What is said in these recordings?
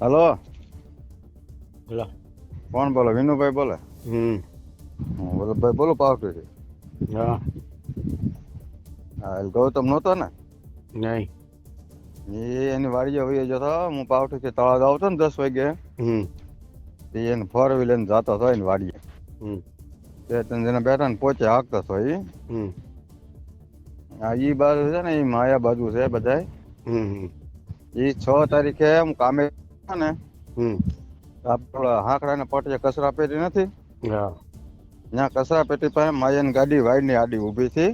Hello, બોલો. કોણ બોલે? વિનુભાઈ બોલે. વલ્લભભાઈ બોલો, પાવથી. હા. હા, ગૌતમ નહોતો ને? નહીં. એની વાડીએ વહી જતો. હું પાવથી તળાવ આવતો ને 10 વાગે. એને 4 વ્હીલર લઈને જતો હતો એની વાડીએ. બે ત્રણ જણા બેઠા ને પોચે હાંકતો હતો એ. હા, ઈ બાજુ છે ને, એ માયા બાજુ છે બધા. એ 6 તારીખે હું કામે ને આપડે હાંકડા ને પટીએ કચરા પેટી નથી, હા. ત્યાં કચરા પેટી પાસે માયાની ગાડી વાઈડની આડી ઊભી હતી.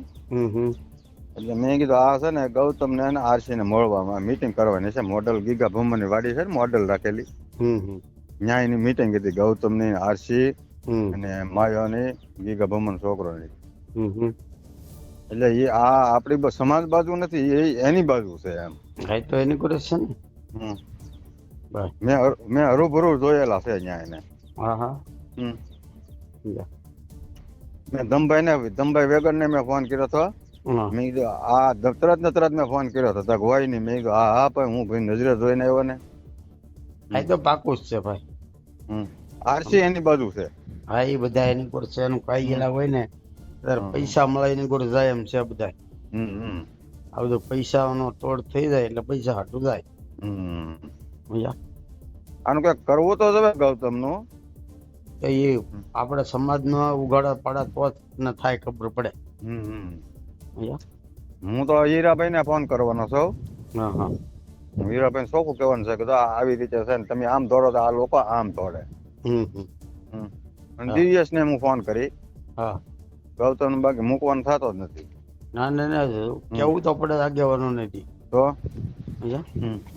એટલે મેં કીધું આ છે ને ગૌતમ ને આરસી ને મળવામાં મીટિંગ કરવાની છે. મોડલ ગીગા ભૂમની વાડી છે ને, મોડલ રાખેલી. ત્યાં એની મીટિંગ હતી, ગૌતમ ની, આરસી અને માયાની, ગીગા ભૂમન છોકરોની. એટલે એ આ આપડી સમાજ બાજુ નથી, એ એની બાજુ છે એમ. હા, તો એની કરે છે ને. મેં હરૂભરૂ જોયેલા છે ત્યાં એને. હા હા. મેં ધમભાઈ વેગર ને મેં ફોન કર્યો હતો. મેં કીધું આ તરત મેં ફોન કર્યો હતો. હોય નહીં. મેં કીધું હા પણ હું ભાઈ નજરે જોઈને આવ્યો ને. હા, તો પાકું જ છે ભાઈ. આરસી એની બાજુ છે. હા, એ બધા એની કોર છે. એનું ખાઈ ગયેલા હોય ને ત્યારે પૈસા મળે એની કોર જાય એમ છે બધા. આ બધું પૈસાનો તોડ થઈ જાય એટલે પૈસા હાટું જાય. આનું કઈક કરવું તો જ ગૌતમ નું. તો એ આપણે સમાજનો ઉગાડા પાડા તો જ ને થાય ખબર પડે. હું તો હીરાભાઈ ને ફોન કરવાનો છું. હા હા. હીરાભાઈ ચોખ્ખું કહેવાનું છે કે આવી રીતે છે ને તમે આમ દોડો તો આ લોકો આમ દોડે. અને દિવ્યેશ ને હું ફોન કરી. હા. ગૌતમ બાકી મૂકવાનું થતો જ નથી. ના ના ના, કેવું તો પડે આગેવાનું નથી તો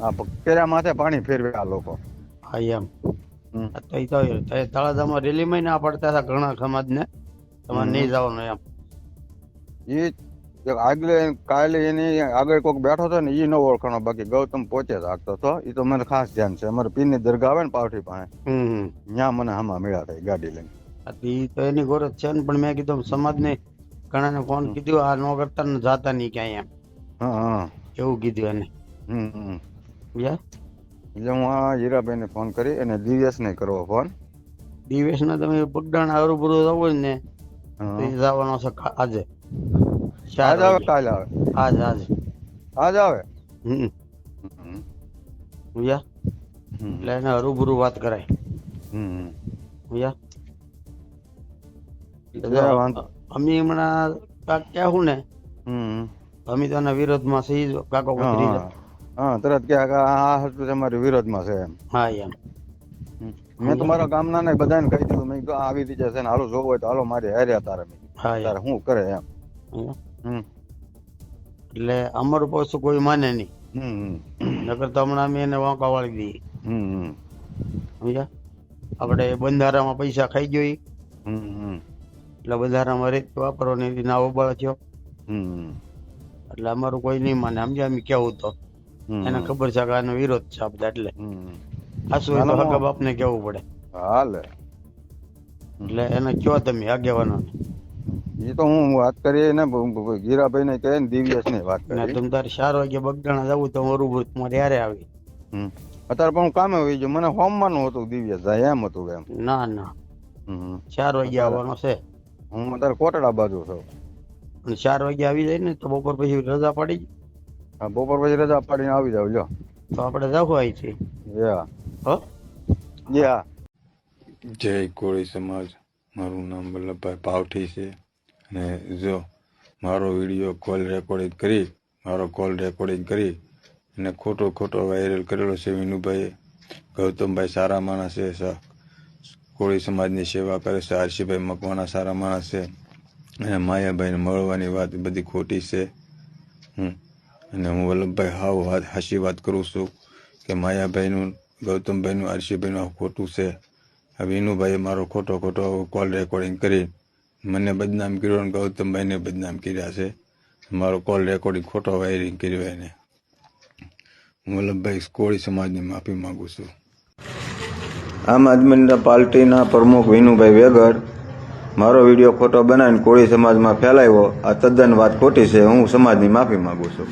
આ પેલા માથે પાણી ફેરવે આ લોકો. હા એમ. તળાજામાં રેલીમાં ના પડતા હતા ઘણા સમાજને, તમારે નહીં જવાનું એમ. એ આગલે કાલે એની આગળ કોઈક બેઠો હતો ને એ ન ઓળખાણો, બાકી ગૌતમ પોચે જ હાંકતો હતો. એ તો મને ખાસ ધ્યાન છે. અમારે પીરની દરગાહ આવે ને પાવઠી પાસે, ત્યાં મને આમાં મળ્યા થાય ગાડી લઈને. એ તો એની ગોરજ છે ને, પણ મેં કીધું સમાજને ઘણાને ફોન કીધું આ ન કરતા ને જાતા નહીં ક્યાંય એમ. એવું કીધું એને. એટલે હું આ હીરાભાઈ ને ફોન કરી અને દિવ્યેશ ને કરવો ફોન. દિવ્યેશ ને તમે પગડાણા હરુભરું જવું ને તો એ જવાનો છે આજે. આજ આવે કાલે આવે? આજ આવે. એટલે એને હરુભરું વાત કરાય. અમે હમણાં કહેવું ને અમે તો એના વિરોધમાં સહી કાકો કચરી જાય. હા, તરત કે આ તમારી વિરોધમાં છે એમ. હા એમ. મેં તો મારા ગામના ને બધાને કહી દીધું. મેં કીધું આવી રીતે છે ને, હાલો જોવો હોય તો હાલો મારે હાર્યા તારે શું કરે એમ. એટલે અમારું પાછું કોઈ માને નહીં. નકર તો હમણાં અમે એને વાંકા વાળી દઈએ. સમજ્યા? આપણે બંધારામાં પૈસા ખાઈ ગયો એટલે બંધારામાં રેત વાપરવાની ના ઉબાળ થયો. એટલે અમારું કોઈ નહીં માને. સમજ્યા? અમે કેવું તો એને ખબર છે કે આનો વિરોધ છે આપણે, એટલે આસુ તો હકા બાપને કેવું પડે. હાલે એટલે એને કયો તમે આગેવાનો. એ તો હું વાત કરી ને ગીરાભાઈ ને કહે ને દિવ્યેશ ની વાત કરી. તમે તારે 4 વાગે બગડાણા જવું તો બરોબર તમારે યારે આવી. અત્યારે પણ હું કામે હોઈ ગયો. મને હોમવાનું હતું દિવ્યેશ જાય એમ હતું એમ. ના ના, 4 વાગે આવવાનો છે. હું અત્યારે કોટડા બાજુ છું. અને 4 વાગે આવી જાય ને તો બપોર પછી રજા પાડી. હા, બપોર પછી રજા પાડીને આવી જાવ. લ્યો તો આપણે જવું અહીંથી. જય કોળી સમાજ. મારું નામ વલ્લભભાઈ પાવઠી છે. અને જો મારો વિડીયો કોલ રેકોર્ડિંગ કરી અને ખોટો વાયરલ કરેલો છે વિનુભાઈએ. ગૌતમભાઈ સારા માણસ છે, કોળી સમાજની સેવા કરે છે. આરસીભાઈ મકવાણા સારા માણસ છે. અને માયાભાઈને મળવાની વાત બધી ખોટી છે. અને હું વલ્લભભાઈ હાચી વાત કરું છું કે માયાભાઈનું, ગૌતમભાઈનું, આરસીભાઈનું ખોટું છે. આ વિનુભાઈએ મારો ખોટો કોલ રેકોર્ડિંગ કરી મને બદનામ કર્યો અને ગૌતમભાઈને બદનામ કર્યા છે. મારો કોલ રેકોર્ડિંગ ખોટો વાયરિંગ કર્યો એને. હું વલ્લભભાઈ કોળી સમાજની માફી માગું છું. આમ આદમી પાર્ટીના પ્રમુખ વિનુભાઈ વેગર મારો વિડીયો ખોટો બનાવીને કોળી સમાજમાં ફેલાવ્યો. આ તદ્દન વાત ખોટી છે. હું સમાજની માફી માગું છું.